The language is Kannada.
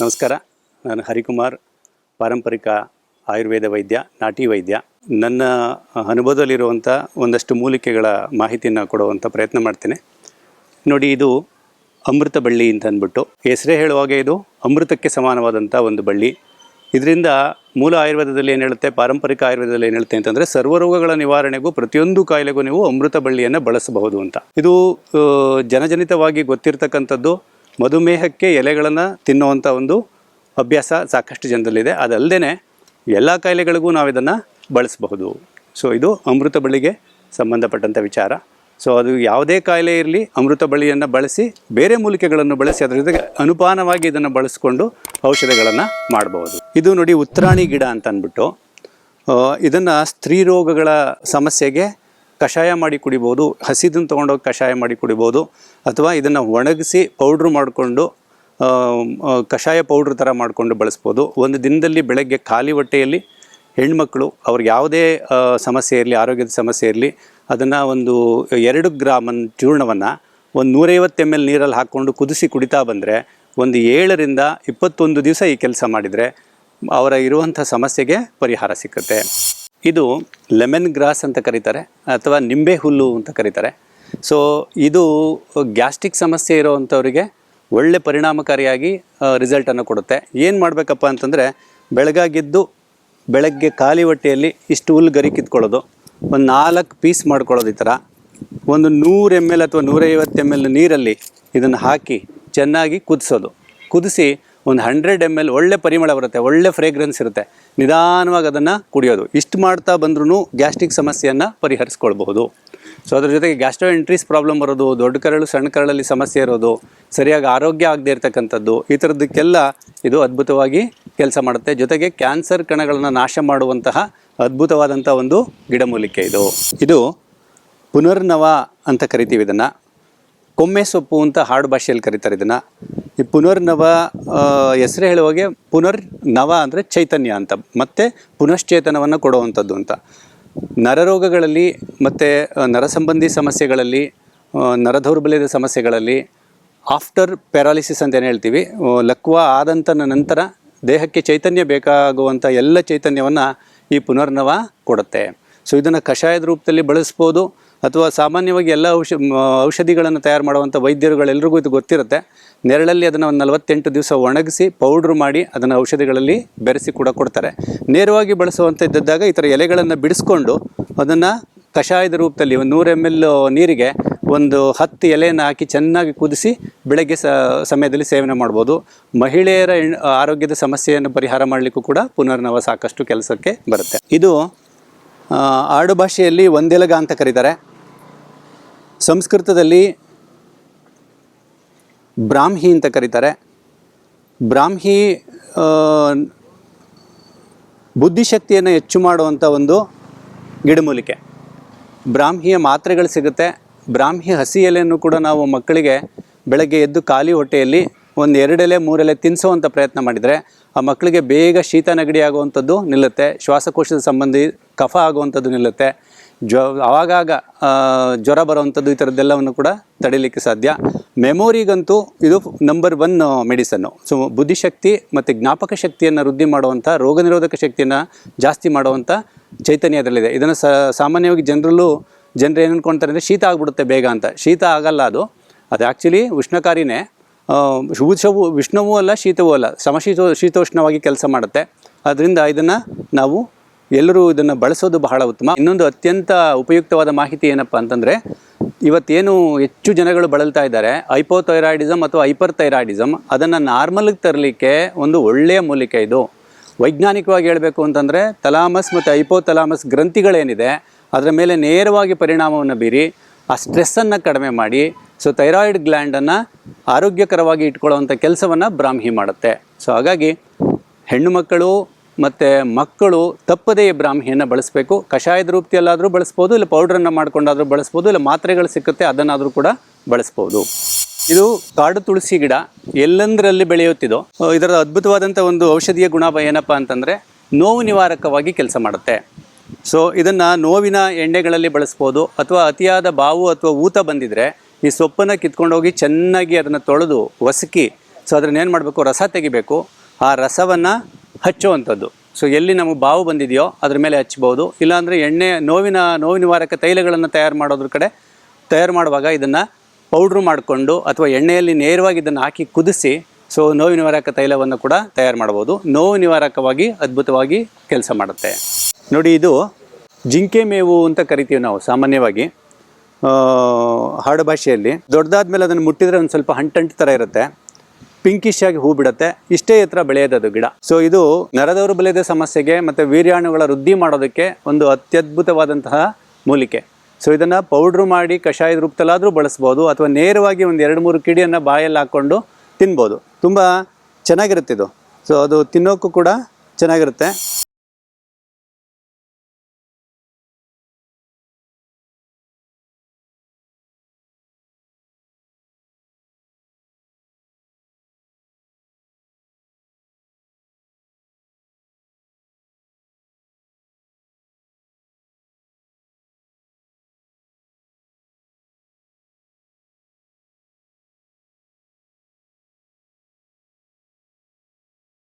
ನಮಸ್ಕಾರ, ನಾನು ಹರಿಕುಮಾರ್, ಪಾರಂಪರಿಕ ಆಯುರ್ವೇದ ವೈದ್ಯ, ನಾಟಿ ವೈದ್ಯ. ನನ್ನ ಅನುಭವದಲ್ಲಿರುವಂಥ ಒಂದಷ್ಟು ಮೂಲಿಕೆಗಳ ಮಾಹಿತಿಯನ್ನು ಕೊಡುವಂಥ ಪ್ರಯತ್ನ ಮಾಡ್ತೇನೆ. ನೋಡಿ, ಇದು ಅಮೃತ ಬಳ್ಳಿ ಅಂತ ಅಂದ್ಬಿಟ್ಟು ಹೆಸರೇ ಹೇಳುವಾಗ ಇದು ಅಮೃತಕ್ಕೆ ಸಮಾನವಾದಂಥ ಒಂದು ಬಳ್ಳಿ. ಇದರಿಂದ ಮೂಲ ಆಯುರ್ವೇದದಲ್ಲಿ ಏನು ಹೇಳುತ್ತೆ, ಪಾರಂಪರಿಕ ಆಯುರ್ವೇದದಲ್ಲಿ ಏನು ಹೇಳುತ್ತೆ ಅಂತಂದರೆ, ಸರ್ವರೋಗಗಳ ನಿವಾರಣೆಗೂ ಪ್ರತಿಯೊಂದು ಕಾಯಿಲೆಗೂ ನೀವು ಅಮೃತ ಬಳ್ಳಿಯನ್ನು ಬಳಸಬಹುದು ಅಂತ. ಇದು ಜನಜನಿತವಾಗಿ ಗೊತ್ತಿರ್ತಕ್ಕಂಥದ್ದು. ಮಧುಮೇಹಕ್ಕೆ ಎಲೆಗಳನ್ನು ತಿನ್ನುವಂಥ ಒಂದು ಅಭ್ಯಾಸ ಸಾಕಷ್ಟು ಜನರಲ್ಲಿದೆ. ಅದಲ್ಲದೆ ಎಲ್ಲ ಕಾಯಿಲೆಗಳಿಗೂ ನಾವು ಇದನ್ನು ಬಳಸಬಹುದು. ಸೊ ಇದು ಅಮೃತ ಬಳ್ಳಿಗೆ ಸಂಬಂಧಪಟ್ಟಂಥ ವಿಚಾರ. ಸೊ ಅದು ಯಾವುದೇ ಕಾಯಿಲೆ ಇರಲಿ, ಅಮೃತ ಬಳ್ಳಿಯನ್ನು ಬಳಸಿ, ಬೇರೆ ಮೂಲಿಕೆಗಳನ್ನು ಬಳಸಿ ಅದರ ಜೊತೆಗೆ ಅನುಪಾನವಾಗಿ ಇದನ್ನು ಬಳಸ್ಕೊಂಡು ಔಷಧಿಗಳನ್ನು ಮಾಡಬಹುದು. ಇದು ನೋಡಿ, ಉತ್ತರಾಣಿ ಗಿಡ ಅಂತ ಅಂದ್ಬಿಟ್ಟು ಇದನ್ನು ಸ್ತ್ರೀ ರೋಗಗಳ ಸಮಸ್ಯೆಗೆ ಕಷಾಯ ಮಾಡಿ ಕುಡಿಬೋದು. ಹಸಿದನ್ನು ತೊಗೊಂಡೋಗಿ ಕಷಾಯ ಮಾಡಿ ಕುಡಿಬೋದು, ಅಥವಾ ಇದನ್ನು ಒಣಗಿಸಿ ಪೌಡ್ರು ಮಾಡಿಕೊಂಡು ಕಷಾಯ ಪೌಡ್ರ್ ಥರ ಮಾಡಿಕೊಂಡು ಬಳಸ್ಬೋದು. ಒಂದು ದಿನದಲ್ಲಿ ಬೆಳಗ್ಗೆ ಖಾಲಿ ಹೊಟ್ಟೆಯಲ್ಲಿ ಹೆಣ್ಮಕ್ಳು ಅವ್ರಿಗೆ ಯಾವುದೇ ಸಮಸ್ಯೆ ಇರಲಿ, ಆರೋಗ್ಯದ ಸಮಸ್ಯೆ ಇರಲಿ, ಅದನ್ನು ಒಂದು 2 ಗ್ರಾಮ್ ಚೂರ್ಣವನ್ನು ಒಂದು 150 ml ನೀರಲ್ಲಿ ಹಾಕ್ಕೊಂಡು ಕುದಿಸಿ ಕುಡಿತಾ ಬಂದರೆ ಒಂದು 7 ರಿಂದ 21 ದಿವಸ ಈ ಕೆಲಸ ಮಾಡಿದರೆ ಅವರ ಇರುವಂಥ ಸಮಸ್ಯೆಗೆ ಪರಿಹಾರ ಸಿಕ್ಕುತ್ತೆ. ಇದು ಲೆಮನ್ ಗ್ರಾಸ್ ಅಂತ ಕರೀತಾರೆ, ಅಥವಾ ನಿಂಬೆ ಹುಲ್ಲು ಅಂತ ಕರೀತಾರೆ. ಸೊ ಇದು ಗ್ಯಾಸ್ಟ್ರಿಕ್ ಸಮಸ್ಯೆ ಇರೋವಂಥವರಿಗೆ ಒಳ್ಳೆ ಪರಿಣಾಮಕಾರಿಯಾಗಿ ರಿಸಲ್ಟನ್ನು ಕೊಡುತ್ತೆ. ಏನು ಮಾಡಬೇಕಪ್ಪ ಅಂತಂದರೆ, ಬೆಳಗ್ಗೆ ಖಾಲಿ ಹೊಟ್ಟೆಯಲ್ಲಿ ಇಷ್ಟು ಹುಲ್ಲು ಗರಿ ಕಿತ್ಕೊಳ್ಳೋದು, ಒಂದು 4 ಪೀಸ್ ಮಾಡ್ಕೊಳ್ಳೋದು. ಈ ಥರ ಒಂದು 100 ml ಅಥವಾ 150 ml ನೀರಲ್ಲಿ ಇದನ್ನು ಹಾಕಿ ಚೆನ್ನಾಗಿ ಕುದಿಸಿ ಒಂದು 100 ml ಒಳ್ಳೆ ಪರಿಮಳ ಬರುತ್ತೆ, ಒಳ್ಳೆ ಫ್ರೇಗ್ರೆನ್ಸ್ ಇರುತ್ತೆ. ನಿಧಾನವಾಗಿ ಅದನ್ನು ಕುಡಿಯೋದು. ಇಷ್ಟು ಮಾಡ್ತಾ ಬಂದ್ರೂ ಗ್ಯಾಸ್ಟ್ರಿಕ್ ಸಮಸ್ಯೆಯನ್ನು ಪರಿಹರಿಸ್ಕೊಳ್ಬಹುದು. ಸೊ ಅದ್ರ ಜೊತೆಗೆ ಗ್ಯಾಸ್ಟ್ರೋಎಂಟ್ರೀಸ್ ಪ್ರಾಬ್ಲಮ್ ಬರೋದು, ದೊಡ್ಡ ಕರಳು ಸಣ್ಣ ಕರಳಲ್ಲಿ ಸಮಸ್ಯೆ ಇರೋದು, ಸರಿಯಾಗಿ ಆರೋಗ್ಯ ಆಗದೆ ಇರತಕ್ಕಂಥದ್ದು, ಈ ಥರದಕ್ಕೆಲ್ಲ ಇದು ಅದ್ಭುತವಾಗಿ ಕೆಲಸ ಮಾಡುತ್ತೆ. ಜೊತೆಗೆ ಕ್ಯಾನ್ಸರ್ ಕಣಗಳನ್ನು ನಾಶ ಮಾಡುವಂತಹ ಅದ್ಭುತವಾದಂಥ ಒಂದು ಗಿಡಮೂಲಿಕೆ ಇದು ಪುನರ್ನವ ಅಂತ ಕರಿತೀವಿ. ಇದನ್ನು ಕೊಮ್ಮೆ ಸೊಪ್ಪು ಅಂತ ಹಾಡು ಭಾಷೆಯಲ್ಲಿ ಕರೀತಾರೆ. ಇದನ್ನು ಈ ಪುನರ್ನವ ಹೆಸರು ಹೇಳುವಾಗೆ ಪುನರ್ನವ ಅಂದರೆ ಚೈತನ್ಯ ಅಂತ, ಮತ್ತು ಪುನಶ್ಚೇತನವನ್ನು ಕೊಡುವಂಥದ್ದು ಅಂತ. ನರರೋಗಗಳಲ್ಲಿ ಮತ್ತು ನರ ಸಂಬಂಧಿ ಸಮಸ್ಯೆಗಳಲ್ಲಿ, ನರದೌರ್ಬಲ್ಯದ ಸಮಸ್ಯೆಗಳಲ್ಲಿ, ಆಫ್ಟರ್ ಪ್ಯಾರಾಲಿಸಿಸ್ ಅಂತ ಏನು ಹೇಳ್ತೀವಿ, ಲಕ್ವ ಆದಂಥ ನಂತರ ದೇಹಕ್ಕೆ ಚೈತನ್ಯ ಬೇಕಾಗುವಂಥ ಎಲ್ಲ ಚೈತನ್ಯವನ್ನು ಈ ಪುನರ್ನವ ಕೊಡುತ್ತೆ. ಸೊ ಇದನ್ನು ಕಷಾಯದ ರೂಪದಲ್ಲಿ ಬಳಸ್ಬೋದು, ಅಥವಾ ಸಾಮಾನ್ಯವಾಗಿ ಎಲ್ಲ ಔಷಧಿಗಳನ್ನು ತಯಾರು ಮಾಡುವಂಥ ವೈದ್ಯರುಗಳೆಲ್ರಿಗೂ ಇದು ಗೊತ್ತಿರುತ್ತೆ. ನೆರಳಲ್ಲಿ ಅದನ್ನು ಒಂದು 48 ದಿವಸ ಒಣಗಿಸಿ ಪೌಡ್ರ್ ಮಾಡಿ ಅದನ್ನು ಔಷಧಿಗಳಲ್ಲಿ ಬೆರೆಸಿ ಕೂಡ ಕೊಡ್ತಾರೆ. ನೇರವಾಗಿ ಬಳಸುವಂಥದ್ದಾಗ ಈ ಥರ ಎಲೆಗಳನ್ನು ಬಿಡಿಸ್ಕೊಂಡು ಅದನ್ನು ಕಷಾಯದ ರೂಪದಲ್ಲಿ ಒಂದು 100 ml ನೀರಿಗೆ ಒಂದು 10 ಎಲೆಯನ್ನು ಹಾಕಿ ಚೆನ್ನಾಗಿ ಕುದಿಸಿ ಬೆಳಗ್ಗೆ ಸಮಯದಲ್ಲಿ ಸೇವನೆ ಮಾಡ್ಬೋದು. ಮಹಿಳೆಯರ ಆರೋಗ್ಯದ ಸಮಸ್ಯೆಯನ್ನು ಪರಿಹಾರ ಮಾಡಲಿಕ್ಕೂ ಕೂಡ ಪುನರ್ನವ ಸಾಕಷ್ಟು ಕೆಲಸಕ್ಕೆ ಬರುತ್ತೆ. ಇದು ಆಡು ಭಾಷೆಯಲ್ಲಿ ಒಂದೆಲಗ ಅಂತ ಕರೀತಾರೆ. ಸಂಸ್ಕೃತದಲ್ಲಿ ಬ್ರಾಹ್ಮಿ ಅಂತ ಕರೀತಾರೆ. ಬ್ರಾಹ್ಮಿ ಬುದ್ಧಿಶಕ್ತಿಯನ್ನು ಹೆಚ್ಚು ಮಾಡುವಂಥ ಒಂದು ಗಿಡಮೂಲಿಕೆ. ಬ್ರಾಹ್ಮಿಯ ಮಾತ್ರೆಗಳು ಸಿಗುತ್ತೆ. ಬ್ರಾಹ್ಮಿ ಹಸಿ ಎಲೆಯನ್ನು ಕೂಡ ನಾವು ಮಕ್ಕಳಿಗೆ ಬೆಳಗ್ಗೆ ಎದ್ದು ಖಾಲಿ ಹೊಟ್ಟೆಯಲ್ಲಿ ಒಂದು 2 ಎಲೆ 3 ಎಲೆ ತಿನ್ನಿಸೋವಂಥ ಪ್ರಯತ್ನ ಮಾಡಿದರೆ ಆ ಮಕ್ಕಳಿಗೆ ಬೇಗ ಶೀತ ನೆಗಡಿ ಆಗುವಂಥದ್ದು ನಿಲ್ಲುತ್ತೆ. ಶ್ವಾಸಕೋಶದ ಸಂಬಂಧಿ ಕಫ ಆಗುವಂಥದ್ದು ನಿಲ್ಲುತ್ತೆ. ಆವಾಗಾಗ ಜ್ವರ ಬರುವಂಥದ್ದು, ಈ ಥರದ್ದೆಲ್ಲವನ್ನು ಕೂಡ ತಡಿಲಿಕ್ಕೆ ಸಾಧ್ಯ. ಮೆಮೊರಿಗಂತೂ ಇದು ನಂಬರ್ 1 ಮೆಡಿಸನ್ನು. ಸೊ ಬುದ್ಧಿಶಕ್ತಿ ಮತ್ತು ಜ್ಞಾಪಕ ಶಕ್ತಿಯನ್ನು ವೃದ್ಧಿ ಮಾಡುವಂಥ, ರೋಗ ನಿರೋಧಕ ಶಕ್ತಿಯನ್ನು ಜಾಸ್ತಿ ಮಾಡುವಂಥ ಚೈತನ್ಯ ಅದರಲ್ಲಿದೆ. ಇದನ್ನು ಸಾಮಾನ್ಯವಾಗಿ ಜನರು ಏನು ಅಂದ್ಕೊಳ್ತಾರೆ ಅಂದರೆ ಶೀತ ಆಗಿಬಿಡುತ್ತೆ ಬೇಗ ಅಂತ. ಶೀತ ಆಗಲ್ಲ, ಅದು ಆ್ಯಕ್ಚುಲಿ ಉಷ್ಣಕಾರಿನೇ. ಉಷ್ಣವೂ ಅಲ್ಲ, ಶೀತವೂ ಅಲ್ಲ, ಶೀತೋಷ್ಣವಾಗಿ ಕೆಲಸ ಮಾಡುತ್ತೆ. ಆದ್ದರಿಂದ ಇದನ್ನು ನಾವು ಎಲ್ಲರೂ ಇದನ್ನು ಬಳಸೋದು ಬಹಳ ಉತ್ತಮ. ಇನ್ನೊಂದು ಅತ್ಯಂತ ಉಪಯುಕ್ತವಾದ ಮಾಹಿತಿ ಏನಪ್ಪ ಅಂತಂದರೆ, ಇವತ್ತೇನು ಹೆಚ್ಚು ಜನಗಳು ಬಳಲ್ತಾ ಇದ್ದಾರೆ ಹೈಪೋಥೈರಾಯ್ಡಿಸಮ್ ಅಥವಾ ಹೈಪರ್ ಥೈರಾಯ್ಡಿಸಮ್, ಅದನ್ನು ನಾರ್ಮಲ್ಗೆ ತರಲಿಕ್ಕೆ ಒಂದು ಒಳ್ಳೆಯ ಮೂಲಿಕೆ ಇದು. ವೈಜ್ಞಾನಿಕವಾಗಿ ಹೇಳಬೇಕು ಅಂತಂದರೆ, ಥಲಾಮಸ್ ಮತ್ತು ಹೈಪೋಥಲಾಮಸ್ ಗ್ರಂಥಿಗಳೇನಿದೆ ಅದರ ಮೇಲೆ ನೇರವಾಗಿ ಪರಿಣಾಮವನ್ನು ಬೀರಿ ಆ ಸ್ಟ್ರೆಸ್ಸನ್ನು ಕಡಿಮೆ ಮಾಡಿ, ಸೊ ಥೈರಾಯ್ಡ್ ಗ್ಲ್ಯಾಂಡನ್ನು ಆರೋಗ್ಯಕರವಾಗಿ ಇಟ್ಕೊಳ್ಳುವಂಥ ಕೆಲಸವನ್ನು ಬ್ರಾಹ್ಮಿ ಮಾಡುತ್ತೆ. ಸೊ ಹಾಗಾಗಿ ಹೆಣ್ಣು ಮಕ್ಕಳು ಮತ್ತು ಮಕ್ಕಳು ತಪ್ಪದೇ ಬ್ರಾಹ್ಮಿಯನ್ನು ಬಳಸಬೇಕು. ಕಷಾಯದ ರೂಪದಲ್ಲಾದರೂ ಬಳಸ್ಬೋದು, ಇಲ್ಲ ಪೌಡ್ರನ್ನು ಮಾಡ್ಕೊಂಡಾದರೂ ಬಳಸ್ಬೋದು, ಇಲ್ಲ ಮಾತ್ರೆಗಳು ಸಿಕ್ಕುತ್ತೆ ಅದನ್ನಾದರೂ ಕೂಡ ಬಳಸ್ಬೋದು. ಇದು ಕಾಡು ತುಳಸಿ ಗಿಡ, ಎಲ್ಲಂದರಲ್ಲಿ ಬೆಳೆಯುತ್ತಿದ್ದು. ಇದರ ಅದ್ಭುತವಾದಂಥ ಒಂದು ಔಷಧೀಯ ಗುಣ ಏನಪ್ಪ ಅಂತಂದರೆ, ನೋವು ನಿವಾರಕವಾಗಿ ಕೆಲಸ ಮಾಡುತ್ತೆ. ಸೊ ಇದನ್ನು ನೋವಿನ ಎಣ್ಣೆಗಳಲ್ಲಿ ಬಳಸ್ಬೋದು, ಅಥವಾ ಅತಿಯಾದ ಬಾವು ಅಥವಾ ಊತ ಬಂದಿದ್ದರೆ ಈ ಸೊಪ್ಪನ್ನು ಕಿತ್ಕೊಂಡೋಗಿ ಚೆನ್ನಾಗಿ ಅದನ್ನು ತೊಳೆದು ಒಸಕಿ ಸೊ ಅದನ್ನ ಏನು ಮಾಡಬೇಕು, ರಸ ತೆಗಿಬೇಕು. ಆ ರಸವನ್ನು ಹಚ್ಚುವಂಥದ್ದು. ಸೊ ಎಲ್ಲಿ ನಮಗೆ ಬಾವು ಬಂದಿದೆಯೋ ಅದ್ರ ಮೇಲೆ ಹಚ್ಬೋದು. ಇಲ್ಲಾಂದರೆ ಎಣ್ಣೆ ನೋವು ನಿವಾರಕ ತೈಲಗಳನ್ನು ತಯಾರು ಮಾಡುವಾಗ ಇದನ್ನು ಪೌಡ್ರು ಮಾಡಿಕೊಂಡು ಅಥವಾ ಎಣ್ಣೆಯಲ್ಲಿ ನೇರವಾಗಿ ಇದನ್ನು ಹಾಕಿ ಕುದಿಸಿ ಸೊ ನೋವು ನಿವಾರಕ ತೈಲವನ್ನು ಕೂಡ ತಯಾರು ಮಾಡ್ಬೋದು. ನೋವು ನಿವಾರಕವಾಗಿ ಅದ್ಭುತವಾಗಿ ಕೆಲಸ ಮಾಡುತ್ತೆ. ನೋಡಿ, ಇದು ಜಿಂಕೆ ಮೇವು ಅಂತ ಕರಿತೀವಿ ನಾವು ಸಾಮಾನ್ಯವಾಗಿ ಹಾಡು ಭಾಷೆಯಲ್ಲಿ. ದೊಡ್ಡದಾದ್ಮೇಲೆ ಅದನ್ನು ಮುಟ್ಟಿದ್ರೆ ಒಂದು ಸ್ವಲ್ಪ ಅಂಟು ಥರ ಇರುತ್ತೆ, ಪಿಂಕಿಶ್ ಆಗಿ ಹೂ ಬಿಡುತ್ತೆ. ಇಷ್ಟೇ ಎತ್ತರ ಬೆಳೆಯೋದು ಗಿಡ. ಸೊ ಇದು ನರದೌರ್ಬಲ್ಯದ ಸಮಸ್ಯೆಗೆ ಮತ್ತು ವೀರ್ಯಾಣುಗಳ ವೃದ್ಧಿ ಮಾಡೋದಕ್ಕೆ ಒಂದು ಅತ್ಯದ್ಭುತವಾದಂತಹ ಮೂಲಿಕೆ. ಸೊ ಇದನ್ನು ಪೌಡ್ರು ಮಾಡಿ ಕಷಾಯದ ರೂಪದಲ್ಲಾದರೂ ಬಳಸ್ಬೋದು, ಅಥವಾ ನೇರವಾಗಿ ಒಂದು 2-3 ಕಿಡಿಯನ್ನು ಬಾಯಲ್ಲಿ ಹಾಕ್ಕೊಂಡು ತಿನ್ಬೋದು. ತುಂಬ ಚೆನ್ನಾಗಿರುತ್ತೆ ಇದು. ಸೊ ಅದು ತಿನ್ನೋಕ್ಕೂ ಕೂಡ ಚೆನ್ನಾಗಿರುತ್ತೆ.